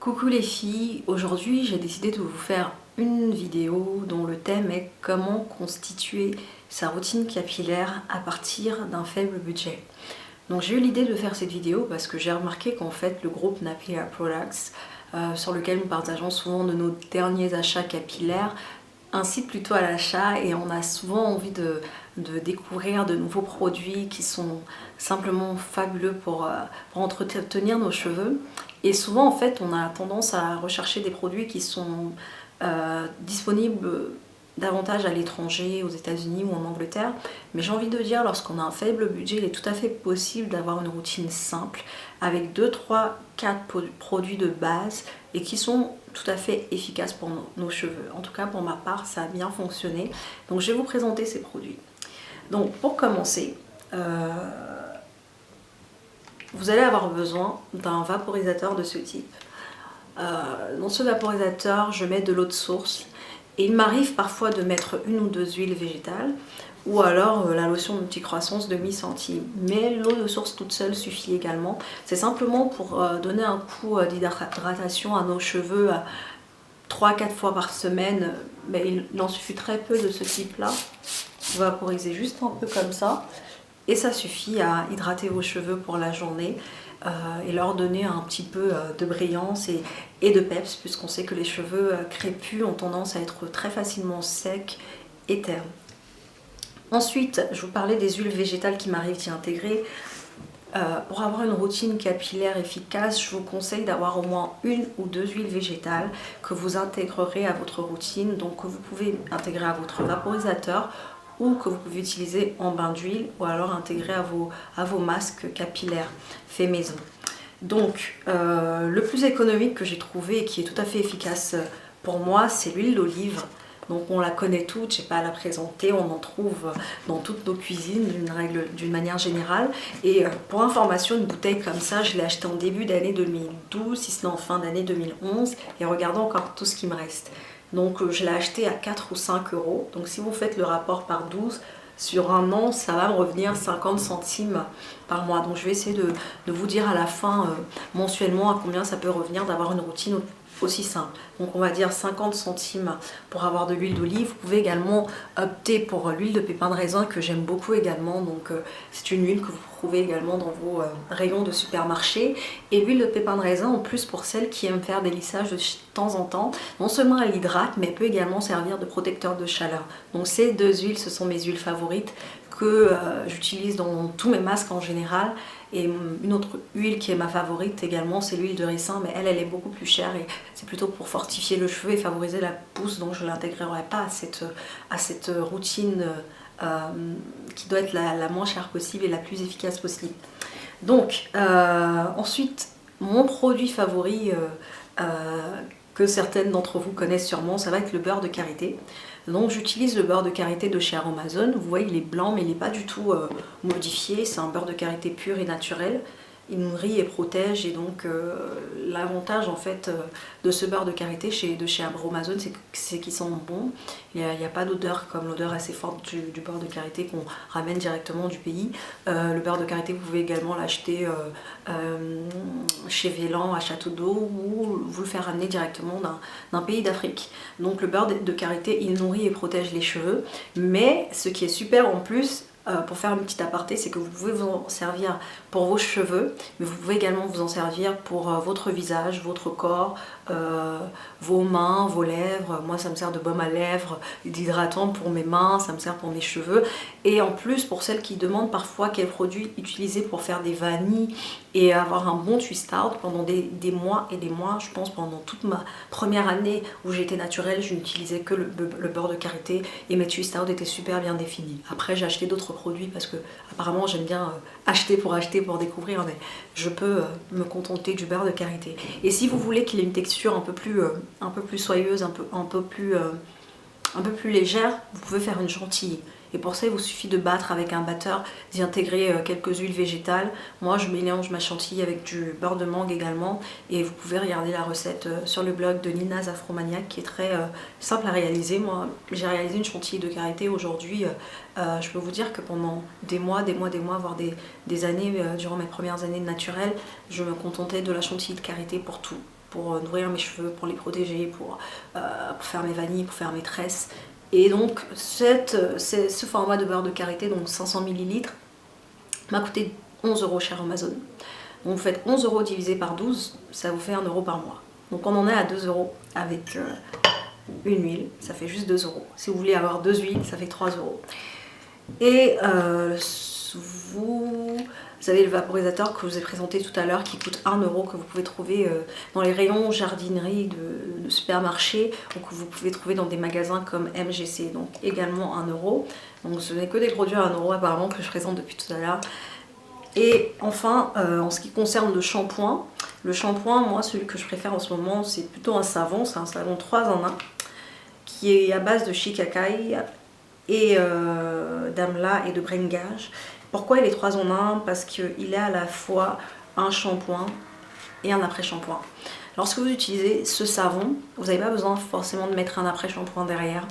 Coucou les filles, aujourd'hui j'ai décidé de vous faire une vidéo dont le thème est comment constituer sa routine capillaire à partir d'un faible budget. Donc j'ai eu l'idée de faire cette vidéo parce que j'ai remarqué qu'en fait le groupe Nappy Hair Products, sur lequel nous partageons souvent de nos derniers achats capillaires, incite plutôt à l'achat et on a souvent envie de découvrir de nouveaux produits qui sont simplement fabuleux pour entretenir nos cheveux. Et souvent en fait on a tendance à rechercher des produits qui sont disponibles davantage à l'étranger, aux États-Unis ou en Angleterre. Mais j'ai envie de dire, lorsqu'on a un faible budget, il est tout à fait possible d'avoir une routine simple avec 2, 3, 4 produits de base et qui sont tout à fait efficaces pour nos cheveux. En tout cas pour ma part ça a bien fonctionné. Donc je vais vous présenter ces produits. Donc pour commencer, vous allez avoir besoin d'un vaporisateur de ce type. Dans ce vaporisateur, je mets de l'eau de source et il m'arrive parfois de mettre une ou deux huiles végétales ou alors la lotion multicroissance de mi-centime. Mais l'eau de source toute seule suffit également. C'est simplement pour donner un coup d'hydratation à nos cheveux 3-4 fois par semaine. Mais il en suffit très peu de ce type-là. Vous vaporisez juste un peu comme ça. Et ça suffit à hydrater vos cheveux pour la journée et leur donner un petit peu de brillance et de peps, puisqu'on sait que les cheveux crépus ont tendance à être très facilement secs et ternes. Ensuite, je vous parlais des huiles végétales qui m'arrivent d'y intégrer. Pour avoir une routine capillaire efficace, je vous conseille d'avoir au moins une ou deux huiles végétales que vous intégrerez à votre routine, donc que vous pouvez intégrer à votre vaporisateur ou que vous pouvez utiliser en bain d'huile ou alors intégrer à vos masques capillaires faits maison. Donc le plus économique que j'ai trouvé et qui est tout à fait efficace pour moi, c'est l'huile d'olive. Donc on la connaît toutes, je n'ai pas à la présenter, on en trouve dans toutes nos cuisines d'une manière générale. Et pour information, une bouteille comme ça, je l'ai achetée en début d'année 2012, si ce n'est en fin d'année 2011. Et regardons encore tout ce qui me reste. Donc je l'ai acheté à 4 ou 5 euros. Donc si vous faites le rapport par 12, sur un an, ça va me revenir 50 centimes par mois. Donc je vais essayer de vous dire à la fin, mensuellement, à combien ça peut revenir d'avoir une routine aussi simple. Donc on va dire 50 centimes pour avoir de l'huile d'olive. Vous pouvez également opter pour l'huile de pépin de raisin que j'aime beaucoup également. Donc c'est une huile que vous trouvez également dans vos rayons de supermarché. Et l'huile de pépin de raisin, en plus pour celles qui aiment faire des lissages de temps en temps, non seulement elle hydrate, mais elle peut également servir de protecteur de chaleur. Donc ces deux huiles, ce sont mes huiles favorites que j'utilise dans tous mes masques en général. Et une autre huile qui est ma favorite également, c'est l'huile de ricin, mais elle est beaucoup plus chère et c'est plutôt pour fortifier le cheveu et favoriser la pousse, donc je ne l'intégrerai pas à cette routine qui doit être la moins chère possible et la plus efficace possible. Donc ensuite, mon produit favori que certaines d'entre vous connaissent sûrement, ça va être le beurre de karité. Donc j'utilise le beurre de karité de chez Aromazone. Vous voyez, il est blanc mais il n'est pas du tout modifié. C'est un beurre de karité pur et naturel. Il nourrit et protège, et donc l'avantage en fait de ce beurre de karité de chez Aromazone, c'est qu'il sent bon. Il n'y a pas d'odeur comme l'odeur assez forte du beurre de karité qu'on ramène directement du pays. Le beurre de karité, vous pouvez également l'acheter chez Vélan à Château d'Eau ou vous le faire ramener directement d'un pays d'Afrique. Donc le beurre de karité, il nourrit et protège les cheveux, mais ce qui est super en plus, pour faire une petite aparté, c'est que vous pouvez vous en servir pour vos cheveux, mais vous pouvez également vous en servir pour votre visage, votre corps, vos mains, vos lèvres. Moi ça me sert de baume à lèvres, d'hydratant pour mes mains, ça me sert pour mes cheveux. Et en plus, pour celles qui demandent parfois quel produit utiliser pour faire des vanilles et avoir un bon twist out pendant des mois et des mois, je pense pendant toute ma première année où j'étais naturelle, je n'utilisais que le beurre de karité et mes twist out étaient super bien définis. Après j'ai acheté d'autres produits parce que apparemment j'aime bien acheter pour découvrir, mais je peux me contenter du beurre de karité. Et si vous voulez qu'il ait une texture un peu plus soyeuse, un peu plus légère, vous pouvez faire une chantilly. Et pour ça, il vous suffit de battre avec un batteur, d'y intégrer quelques huiles végétales. Moi, je mélange ma chantilly avec du beurre de mangue également. Et vous pouvez regarder la recette sur le blog de Nina's Afromaniac qui est très simple à réaliser. Moi, j'ai réalisé une chantilly de karité aujourd'hui. Je peux vous dire que pendant des mois, voire des années, durant mes premières années de naturel, je me contentais de la chantilly de karité pour tout. pour nourrir mes cheveux, pour les protéger, pour faire mes vanilles, pour faire mes tresses. Et donc ce format de beurre de karité, donc 500 ml, m'a coûté 11 € chez Amazon. Donc vous faites 11 € divisé par 12, ça vous fait 1 € par mois. Donc on en est à 2 € avec une huile, ça fait juste 2 €. Si vous voulez avoir 2 huiles, ça fait 3 €. Et vous avez le vaporisateur que je vous ai présenté tout à l'heure qui coûte 1 €, que vous pouvez trouver dans les rayons jardinerie de supermarché, ou que vous pouvez trouver dans des magasins comme MGC, donc également 1 €. Donc ce n'est que des produits à 1 € apparemment que je présente depuis tout à l'heure. Et enfin, en ce qui concerne le shampoing, moi celui que je préfère en ce moment, c'est plutôt un savon, c'est un savon 3 en 1 qui est à base de shikakai et d'amla et de bringage. Pourquoi il est 3 en 1? Parce qu'il est à la fois un shampoing et un après-shampoing. Lorsque vous utilisez ce savon, vous n'avez pas besoin forcément de mettre un après-shampoing derrière.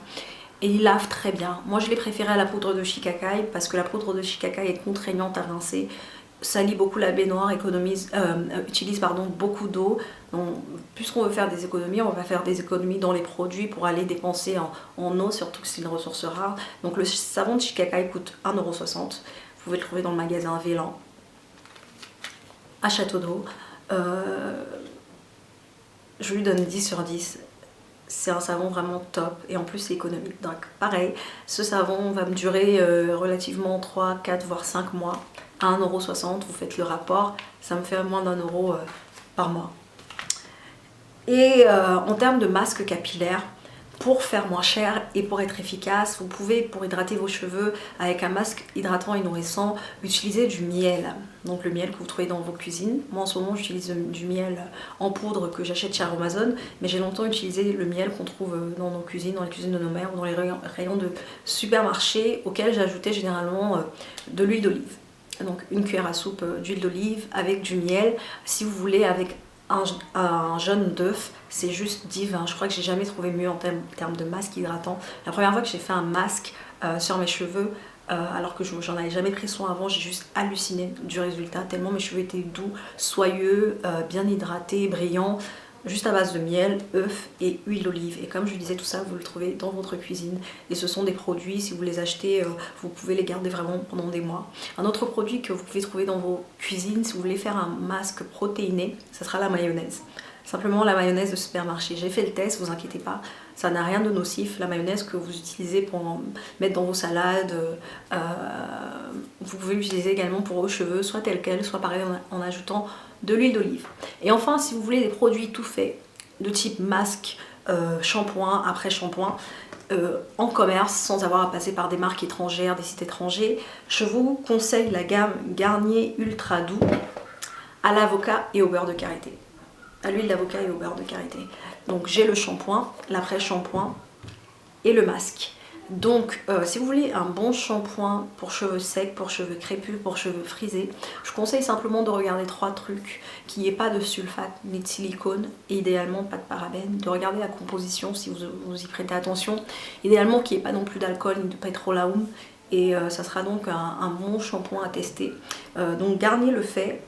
Et il lave très bien. Moi je l'ai préféré à la poudre de shikakai parce que la poudre de shikakai est contraignante à rincer, salit beaucoup la baignoire, utilise beaucoup d'eau. Donc puisqu'on veut faire des économies, on va faire des économies dans les produits pour aller dépenser en eau, surtout que c'est une ressource rare. Donc le savon de shikakai coûte 1,60 €. Vous pouvez le trouver dans le magasin Vélan à Château d'Eau. Je lui donne 10 sur 10. C'est un savon vraiment top et en plus c'est économique. Donc pareil, ce savon va me durer relativement 3, 4 voire 5 mois à 1,60 €. Vous faites le rapport, ça me fait moins d'1 € par mois. Et en termes de masque capillaire, pour faire moins cher et pour être efficace, vous pouvez, pour hydrater vos cheveux avec un masque hydratant et nourrissant, utiliser du miel. Donc le miel que vous trouvez dans vos cuisines. Moi en ce moment j'utilise du miel en poudre que j'achète chez Amazon, mais j'ai longtemps utilisé le miel qu'on trouve dans nos cuisines, dans les cuisines de nos mères ou dans les rayons de supermarché, auxquels j'ajoutais généralement de l'huile d'olive. Donc une cuillère à soupe d'huile d'olive avec du miel. Si vous voulez avec un jaune d'œuf, c'est juste divin. Je crois que j'ai jamais trouvé mieux en termes de masque hydratant. La première fois que j'ai fait un masque sur mes cheveux, alors que j'en avais jamais pris soin avant, j'ai juste halluciné du résultat, tellement mes cheveux étaient doux, soyeux, bien hydratés, brillants, juste à base de miel, œuf et huile d'olive. Et comme je disais, tout ça vous le trouvez dans votre cuisine et ce sont des produits, si vous les achetez, vous pouvez les garder vraiment pendant des mois. Un autre produit que vous pouvez trouver dans vos cuisines si vous voulez faire un masque protéiné, ça sera la mayonnaise. Simplement la mayonnaise de supermarché. J'ai fait le test, vous inquiétez pas, ça n'a rien de nocif. La mayonnaise que vous utilisez pour mettre dans vos salades, vous pouvez l'utiliser également pour vos cheveux, soit tel quel, soit pareil en ajoutant de l'huile d'olive. Et enfin, si vous voulez des produits tout faits, de type masque, shampoing, après-shampoing, en commerce, sans avoir à passer par des marques étrangères, des sites étrangers, je vous conseille la gamme Garnier Ultra Doux à l'avocat et au beurre de karité. À l'huile d'avocat et au beurre de karité. Donc j'ai le shampoing, l'après-shampoing et le masque. Donc si vous voulez un bon shampoing pour cheveux secs, pour cheveux crépus, pour cheveux frisés, je conseille simplement de regarder 3 trucs, qu'il n'y ait pas de sulfate ni de silicone, et idéalement pas de parabènes, de regarder la composition si vous y prêtez attention, idéalement qu'il n'y ait pas non plus d'alcool ni de pétrolaum, et ça sera donc un bon shampoing à tester. Donc Garnier le fait,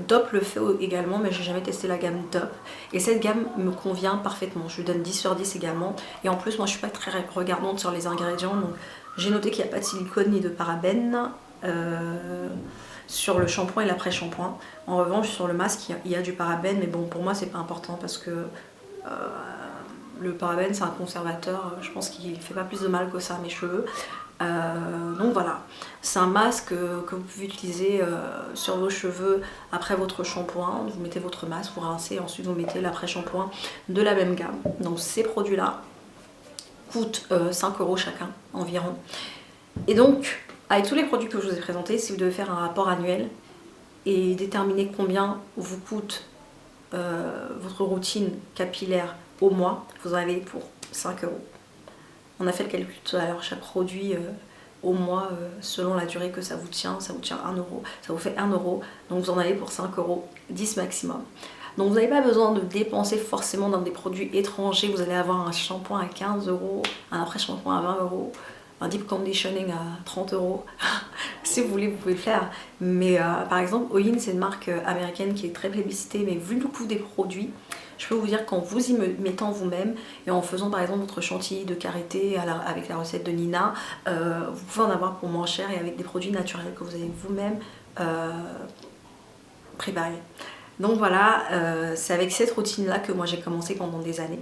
Dop le fait également, mais j'ai jamais testé la gamme Dop, et cette gamme me convient parfaitement. Je lui donne 10 sur 10 également, et en plus moi je suis pas très regardante sur les ingrédients, donc j'ai noté qu'il n'y a pas de silicone ni de parabènes sur le shampoing et l'après-shampoing. En revanche sur le masque il y a du parabène, mais bon pour moi c'est pas important parce que le parabène c'est un conservateur, je pense qu'il fait pas plus de mal que ça à mes cheveux. Donc voilà, c'est un masque que vous pouvez utiliser sur vos cheveux après votre shampoing. Vous mettez votre masque, vous rincez, ensuite vous mettez l'après-shampoing de la même gamme. Donc ces produits là coûtent 5 € chacun environ. Et donc avec tous les produits que je vous ai présentés, si vous devez faire un rapport annuel et déterminer combien vous coûte votre routine capillaire au mois, vous en avez pour 5 €. On a fait le calcul tout à l'heure, chaque produit au mois, selon la durée que ça vous tient 1 €, ça vous fait 1 €, donc vous en avez pour 5 €, 10 maximum. Donc vous n'avez pas besoin de dépenser forcément dans des produits étrangers, vous allez avoir un shampoing à 15 €, un après-shampoing à 20 €, un deep conditioning à 30 €, si vous voulez vous pouvez le faire. Mais par exemple, Oyin c'est une marque américaine qui est très plébiscitée, mais vu le coût des produits, Je peux vous dire qu'en vous y mettant vous-même et en faisant par exemple votre chantilly de karité avec la recette de Nina, vous pouvez en avoir pour moins cher et avec des produits naturels que vous avez vous-même préparés. Donc voilà, c'est avec cette routine-là que moi j'ai commencé pendant des années.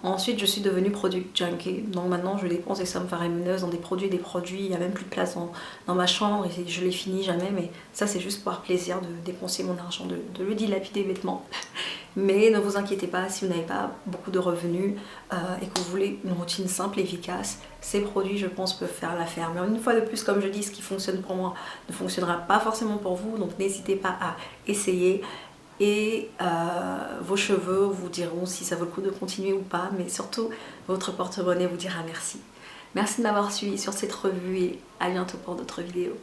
Ensuite, je suis devenue product junkie. Donc maintenant, je dépense des sommes faramineuses dans des produits. Il n'y a même plus de place dans ma chambre et je les finis jamais. Mais ça, c'est juste par plaisir de dépenser mon argent, de le dilapider bêtement. Mais ne vous inquiétez pas, si vous n'avez pas beaucoup de revenus et que vous voulez une routine simple et efficace, ces produits, je pense, peuvent faire l'affaire. Mais une fois de plus, comme je dis, ce qui fonctionne pour moi ne fonctionnera pas forcément pour vous. Donc n'hésitez pas à essayer. Et vos cheveux vous diront si ça vaut le coup de continuer ou pas, mais surtout votre porte-monnaie vous dira merci. Merci de m'avoir suivi sur cette revue et à bientôt pour d'autres vidéos.